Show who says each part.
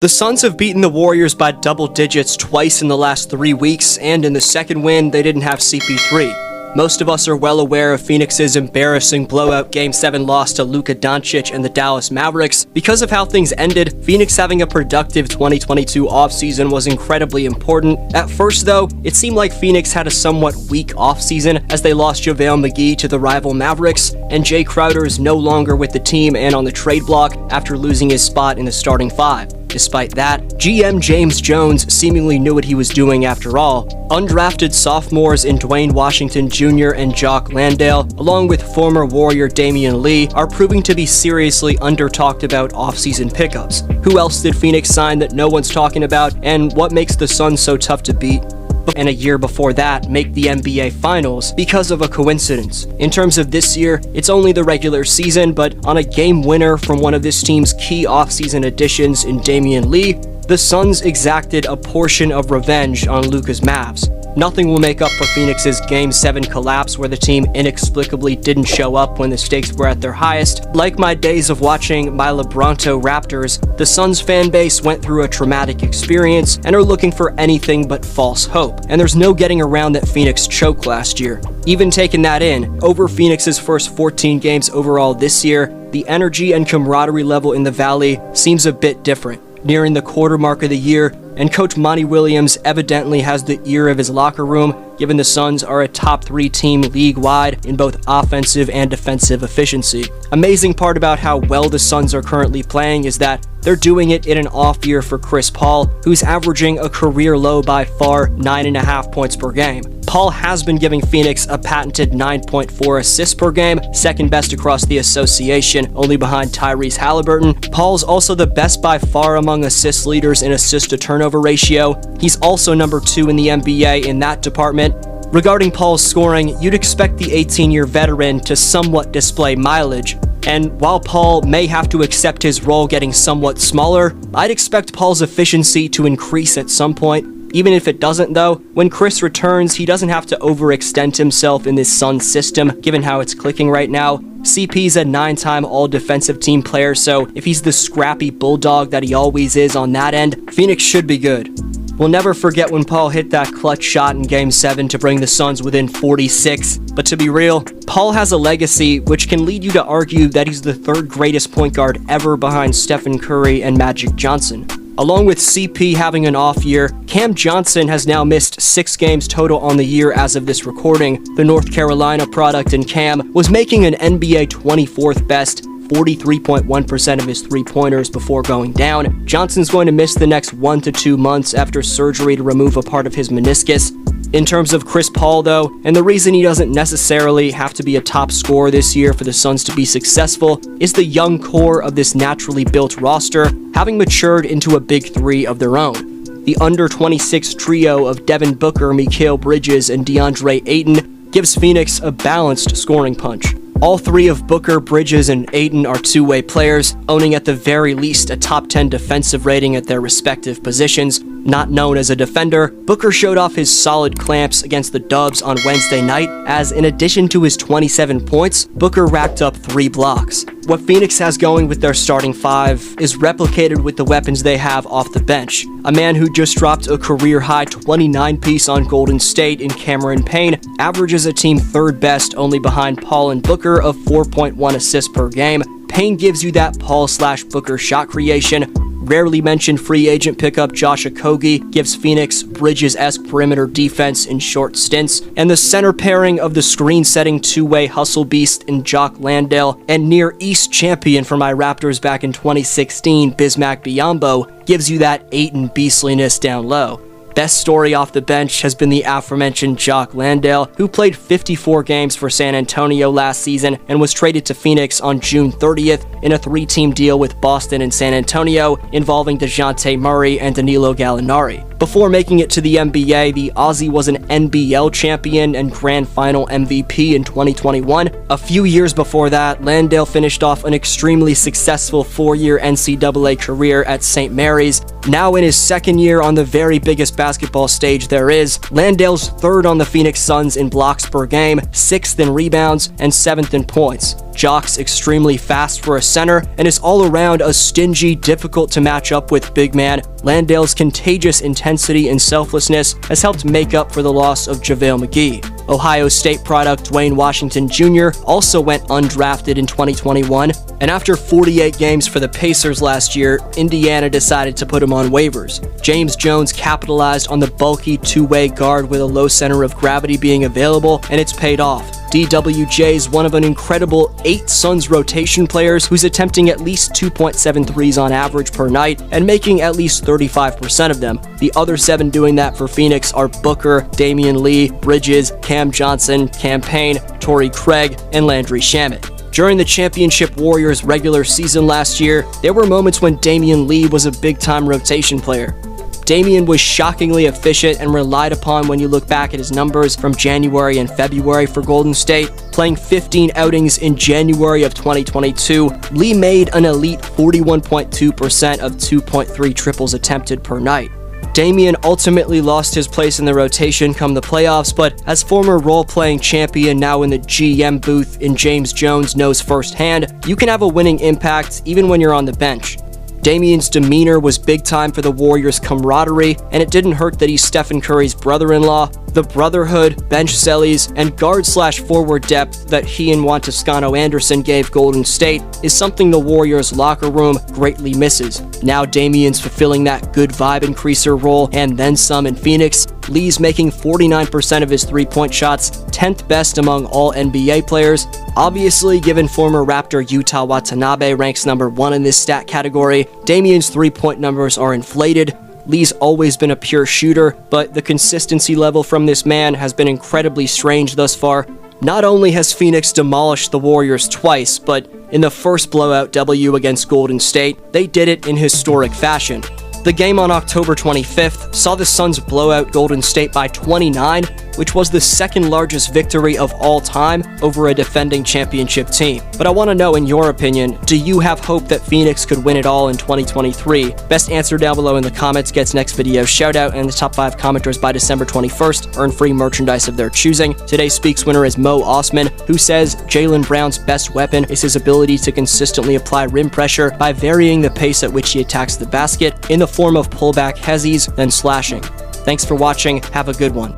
Speaker 1: The Suns have beaten the Warriors by double digits twice in the last 3 weeks, and in the second win, they didn't have CP3. Most of us are well aware of Phoenix's embarrassing blowout Game 7 loss to Luka Doncic and the Dallas Mavericks. Because of how things ended, Phoenix having a productive 2022 offseason was incredibly important. At first, though, it seemed like Phoenix had a somewhat weak offseason as they lost JaVale McGee to the rival Mavericks, and Jay Crowder is no longer with the team and on the trade block after losing his spot in the starting five. Despite that, GM James Jones seemingly knew what he was doing after all. Undrafted sophomores in Dwayne Washington Jr. and Jock Landale, along with former Warrior Damian Lee, are proving to be seriously under-talked about offseason pickups. Who else did Phoenix sign that no one's talking about, and what makes the Suns so tough to beat? And a year before that, make the NBA Finals because of a coincidence. In terms of this year, it's only the regular season, but on a game winner from one of this team's key offseason additions in Damian Lee, the Suns exacted a portion of revenge on Luka's Mavs. Nothing will make up for Phoenix's Game 7 collapse where the team inexplicably didn't show up when the stakes were at their highest. Like my days of watching my LeBronto Raptors, the Suns fan base went through a traumatic experience and are looking for anything but false hope. And there's no getting around that Phoenix choked last year. Even taking that in, over Phoenix's first 14 games overall this year, the energy and camaraderie level in the Valley seems a bit different. Nearing the quarter mark of the year, and Coach Monty Williams evidently has the ear of his locker room, given the Suns are a top 3 team league-wide in both offensive and defensive efficiency. Amazing part about how well the Suns are currently playing is that they're doing it in an off year for Chris Paul, who's averaging a career low by far 9.5 points per game. Paul has been giving Phoenix a patented 9.4 assists per game, second best across the association, only behind Tyrese Halliburton. Paul's also the best by far among assist leaders in assist-to-turnover ratio. He's also number 2 in the NBA in that department. Regarding Paul's scoring, you'd expect the 18-year veteran to somewhat display mileage. And while Paul may have to accept his role getting somewhat smaller, I'd expect Paul's efficiency to increase at some point. Even if it doesn't though, when Chris returns, he doesn't have to overextend himself in this Suns system, given how it's clicking right now. CP's a 9-time all-defensive team player, so if he's the scrappy bulldog that he always is on that end, Phoenix should be good. We'll never forget when Paul hit that clutch shot in Game 7 to bring the Suns within 46, but to be real, Paul has a legacy which can lead you to argue that he's the 3rd greatest point guard ever behind Stephen Curry and Magic Johnson. Along with CP having an off year, Cam Johnson has now missed 6 games total on the year as of this recording. The North Carolina product in Cam was making an NBA 24th best, 43.1% of his three-pointers before going down. Johnson's going to miss the next 1 to 2 months after surgery to remove a part of his meniscus. In terms of Chris Paul, though, and the reason he doesn't necessarily have to be a top scorer this year for the Suns to be successful, is the young core of this naturally built roster having matured into a big 3 of their own. The under-26 trio of Devin Booker, Mikal Bridges, and DeAndre Ayton gives Phoenix a balanced scoring punch. All 3 of Booker, Bridges, and Ayton are two-way players, owning at the very least a top 10 defensive rating at their respective positions. Not known as a defender, Booker showed off his solid clamps against the Dubs on Wednesday night, as in addition to his 27 points, Booker racked up 3 blocks. What Phoenix has going with their starting 5 is replicated with the weapons they have off the bench. A man who just dropped a career-high 29-piece on Golden State in Cameron Payne averages a team 3rd best only behind Paul and Booker of 4.1 assists per game. Payne gives you that Paul/Booker shot creation. Rarely mentioned free agent pickup Josh Okogie gives Phoenix Bridges-esque perimeter defense in short stints, and the center pairing of the screen-setting two-way hustle beast in Jock Landale and near East champion for my Raptors back in 2016, Bismack Biyombo, gives you that Ayton beastliness down low. Best story off the bench has been the aforementioned Jock Landale, who played 54 games for San Antonio last season and was traded to Phoenix on June 30th in a 3-team deal with Boston and San Antonio involving DeJounte Murray and Danilo Gallinari. Before making it to the NBA, the Aussie was an NBL champion and Grand Final MVP in 2021. A few years before that, Landale finished off an extremely successful 4-year NCAA career at St. Mary's. Now in his second year on the very biggest basketball stage there is, Landale's third on the Phoenix Suns in blocks per game, 6th in rebounds, and 7th in points. Jock's extremely fast for a center and is all around a stingy, difficult to match up with big man. Landale's contagious intensity and selflessness has helped make up for the loss of JaVale McGee. Ohio State product Dwayne Washington Jr. also went undrafted in 2021, and after 48 games for the Pacers last year, Indiana decided to put him on waivers. James Jones capitalized on the bulky two-way guard with a low center of gravity being available, and it's paid off. DWJ is one of an incredible 8 Suns rotation players who's attempting at least 2.7 threes on average per night and making at least 35% of them. The other 7 doing that for Phoenix are Booker, Damian Lee, Bridges, Cam Johnson, Cam Payne, Torrey Craig, and Landry Shamet. During the Championship Warriors regular season last year, there were moments when Damian Lee was a big-time rotation player. Damian was shockingly efficient and relied upon when you look back at his numbers from January and February for Golden State. Playing 15 outings in January of 2022, Lee made an elite 41.2% of 2.3 triples attempted per night. Damian ultimately lost his place in the rotation come the playoffs, but as former role-playing champion now in the GM booth in James Jones knows firsthand, you can have a winning impact even when you're on the bench. Damian's demeanor was big time for the Warriors' camaraderie, and it didn't hurt that he's Stephen Curry's brother-in-law. The brotherhood, bench sellies, and guard/forward depth that he and Juan Toscano Anderson gave Golden State is something the Warriors' locker room greatly misses. Now Damian's fulfilling that good vibe increaser role and then some in Phoenix. Lee's making 49% of his three-point shots, 10th best among all NBA players. Obviously, given former Raptor Yuta Watanabe ranks number 1 in this stat category, Damian's three-point numbers are inflated. Lee's always been a pure shooter, but the consistency level from this man has been incredibly strange thus far. Not only has Phoenix demolished the Warriors twice, but in the first blowout W against Golden State, they did it in historic fashion. The game on October 25th saw the Suns blow out Golden State by 29, which was the second largest victory of all time over a defending championship team. But I want to know, in your opinion, do you have hope that Phoenix could win it all in 2023? Best answer down below in the comments gets next video's shoutout, and the top 5 commenters by December 21st earn free merchandise of their choosing. Today's Speaks winner is Mo Osman, who says Jaylen Brown's best weapon is his ability to consistently apply rim pressure by varying the pace at which he attacks the basket in the form of pullback hezzies, then slashing. Thanks for watching, have a good one.